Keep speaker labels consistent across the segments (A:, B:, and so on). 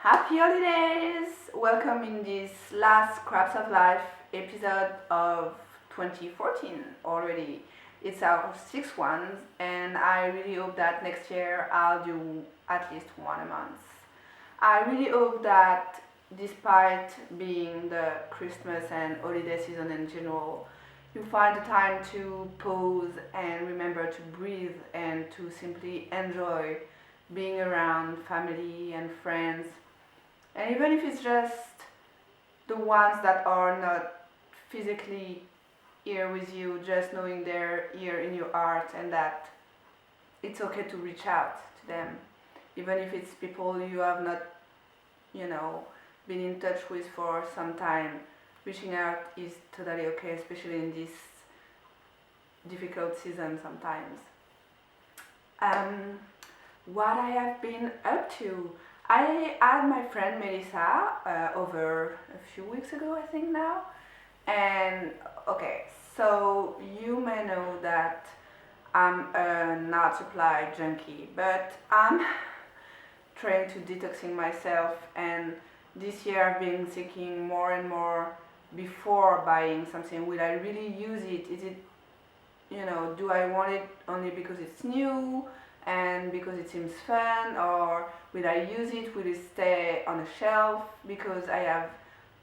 A: Happy holidays! Welcome in this last Scraps of Life episode of 2014 already. It's our sixth one, and I really hope that next year I'll do at least one a month. I really hope that despite being the Christmas and holiday season in general, you find the time to pause and remember to breathe and to simply enjoy being around family and friends, and even if it's just the ones that are not physically here with you, just knowing they're here in your heart and that it's okay to reach out to them. Even if it's people you have not, been in touch with for some time, reaching out is totally okay, especially in this difficult season sometimes. Um, what I have been up to. I had my friend Melissa over a few weeks ago, I think now. And okay, so you may know that I'm an art supply junkie, but I'm trying to detoxing myself. And this year I've been thinking more and more before buying something. Will I really use it? Is it, do I want it only because it's new and because it seems fun, or will I use it? Will it stay on a shelf? Because I have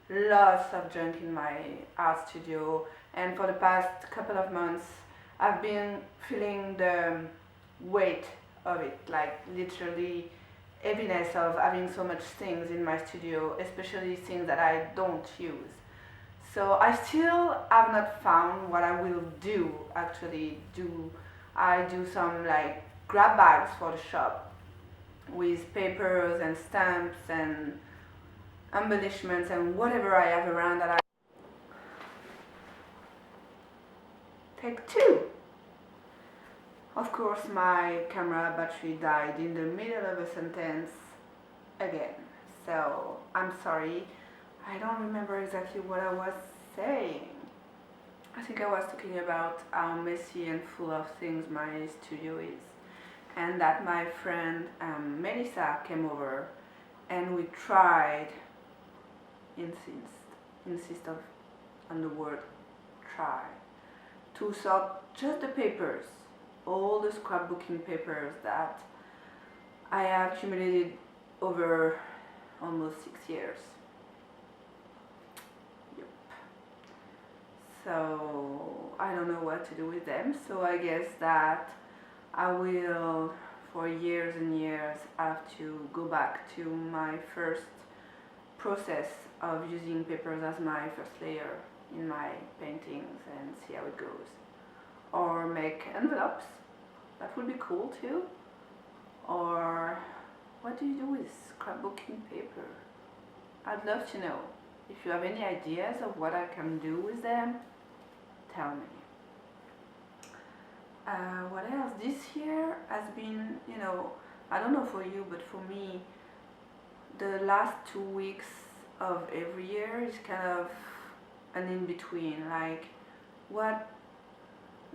A: lots of junk in my art studio, and for the past couple of months I've been feeling the weight of it, like literally heaviness of having so much things in my studio, especially things that I don't use. So I still have not found what I will do actually. I do some like grab bags for the shop with papers and stamps and embellishments and whatever I have around that I take two. Of course, my camera battery died in the middle of a sentence again. So I'm sorry. I don't remember exactly what I was saying. I think I was talking about how messy and full of things my studio is, and that my friend Melissa came over and we tried, insist on the word try, to sort just the papers, all the scrapbooking papers that I have accumulated over almost 6 years. Yep. So I don't know what to do with them, so I guess that I will, for years and years, have to go back to my first process of using papers as my first layer in my paintings and see how it goes. Or make envelopes, that would be cool too. Or what do you do with scrapbooking paper? I'd love to know. If you have any ideas of what I can do with them, tell me. What else? This year has been, I don't know for you, but for me, the last 2 weeks of every year is kind of an in-between. Like, what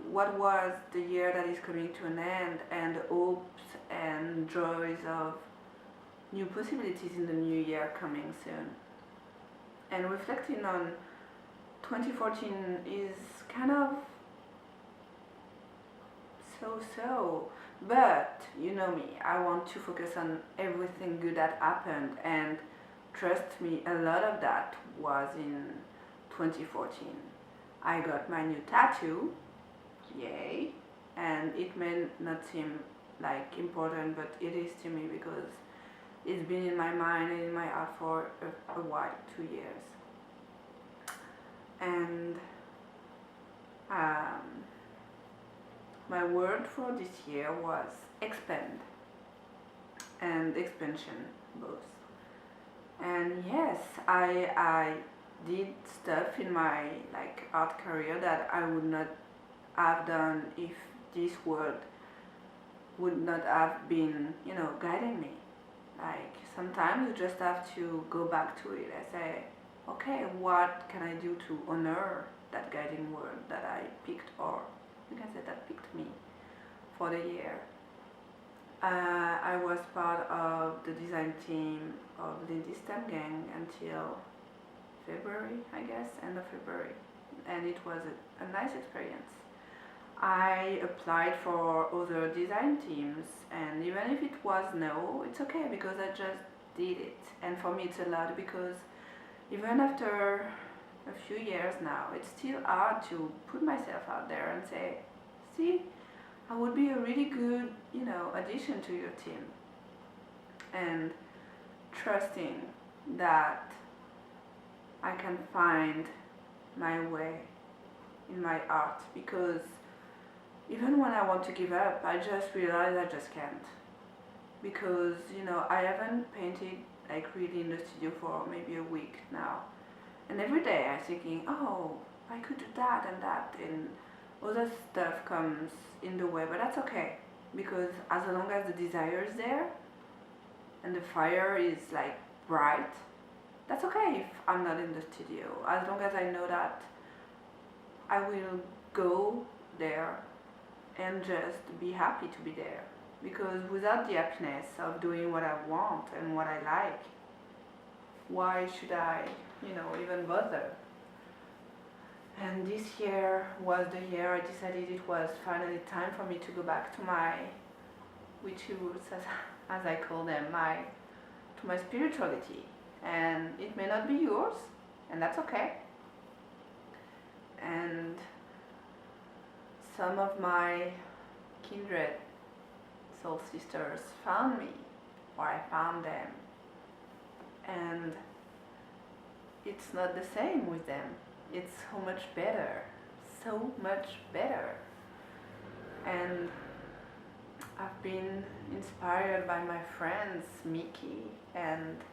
A: was the year that is coming to an end, and the hopes and joys of new possibilities in the new year coming soon. And reflecting on 2014 is kind of so, but you know me, I want to focus on everything good that happened, and trust me, a lot of that was in 2014. I got my new tattoo, yay, and it may not seem like important, but it is to me because it's been in my mind and in my heart for a while, 2 years. And my word for this year was expand and expansion, both. And yes, I did stuff in my art career that I would not have done if this word would not have been, guiding me. Like, sometimes you just have to go back to it and say, okay, what can I do to honor that guiding word that I picked, or you can say that picked me for the year. I was part of the design team of Lindy's STEM gang until February, I guess, end of February, and it was a nice experience. I applied for other design teams, and even if it was no, it's okay because I just did it. And for me, it's a lot because even after a few years now, it's still hard to put myself out there and say, see, I would be a really good, addition to your team. And trusting that I can find my way in my art, because even when I want to give up, I just realize I just can't. Because, I haven't painted like really in the studio for maybe a week now. And every day I'm thinking, oh, I could do that and that, and other stuff comes in the way, but that's okay. Because as long as the desire is there and the fire is like bright, that's okay if I'm not in the studio. As long as I know that I will go there and just be happy to be there. Because without the happiness of doing what I want and what I like, why should I, even bother? And this year was the year I decided it was finally time for me to go back to my witchy roots, as I call them, to my spirituality. And it may not be yours, and that's okay. And some of my kindred soul sisters found me, or I found them, and it's not the same with them. It's so much better, so much better. And I've been inspired by my friends Mickey and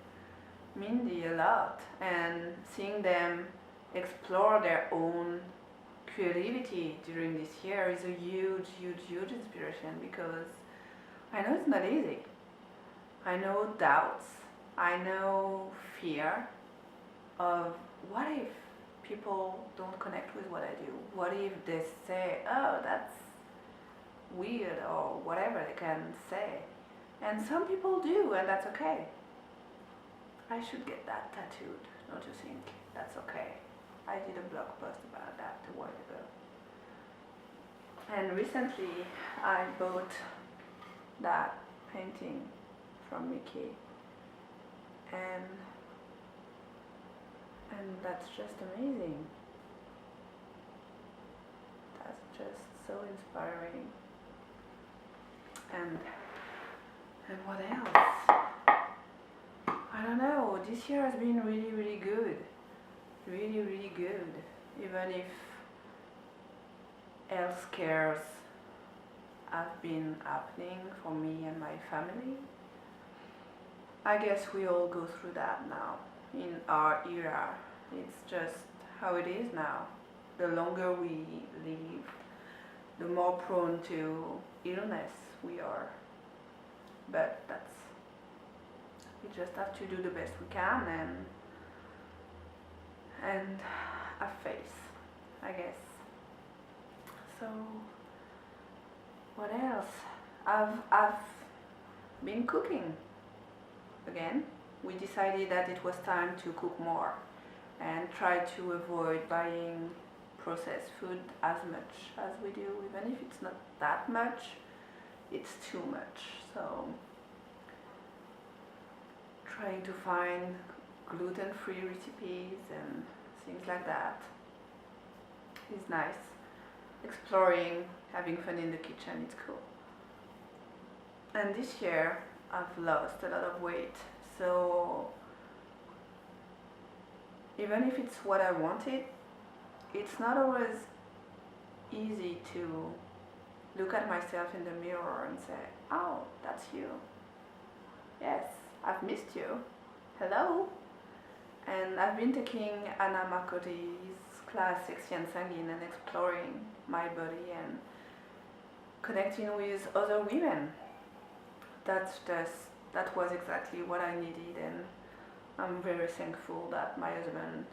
A: Mindy a lot, and seeing them explore their own creativity during this year is a huge, huge, huge inspiration, because I know it's not easy. I know doubts, I know fear of what if people don't connect with what I do? What if they say, oh, that's weird, or whatever they can say? And some people do, and that's okay. I should get that tattooed, don't you think? That's okay. I did a blog post about that a while ago. And recently I bought that painting from Mickey, and that's just amazing. That's just so inspiring. And what else? I don't know, this year has been really, really good. Really, really good. Even if health scares have been happening for me and my family, I guess we all go through that now in our era. It's just how it is now. The longer we live, the more prone to illness we are. But we just have to do the best we can and have faith, I guess. So what else? I've been cooking again. We decided that it was time to cook more and try to avoid buying processed food as much as we do. Even if it's not that much, it's too much. So trying to find gluten-free recipes and things like that is nice. Exploring, having fun in the kitchen, it's cool. And this year I've lost a lot of weight, so even if it's what I wanted, it's not always easy to look at myself in the mirror and say, oh, that's you. Yes, I've missed you. Hello. And I've been taking Anna Marcotti's class Sexy and Sanguine and exploring my body and connecting with other women. That was exactly what I needed, and I'm very thankful that my husband,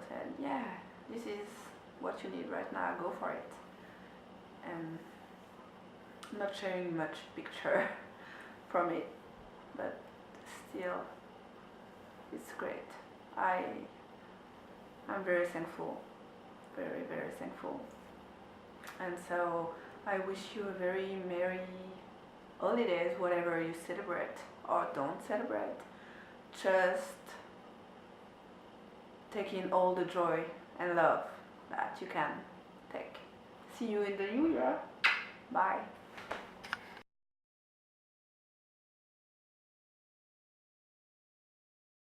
A: said, yeah, this is what you need right now, go for it. And I'm not sharing much picture from it, but still, it's great. I'm very thankful, very, very thankful. And so I wish you a very merry holidays, whatever you celebrate or don't celebrate. Just take in all the joy and love that you can take. See you in the new year. Bye.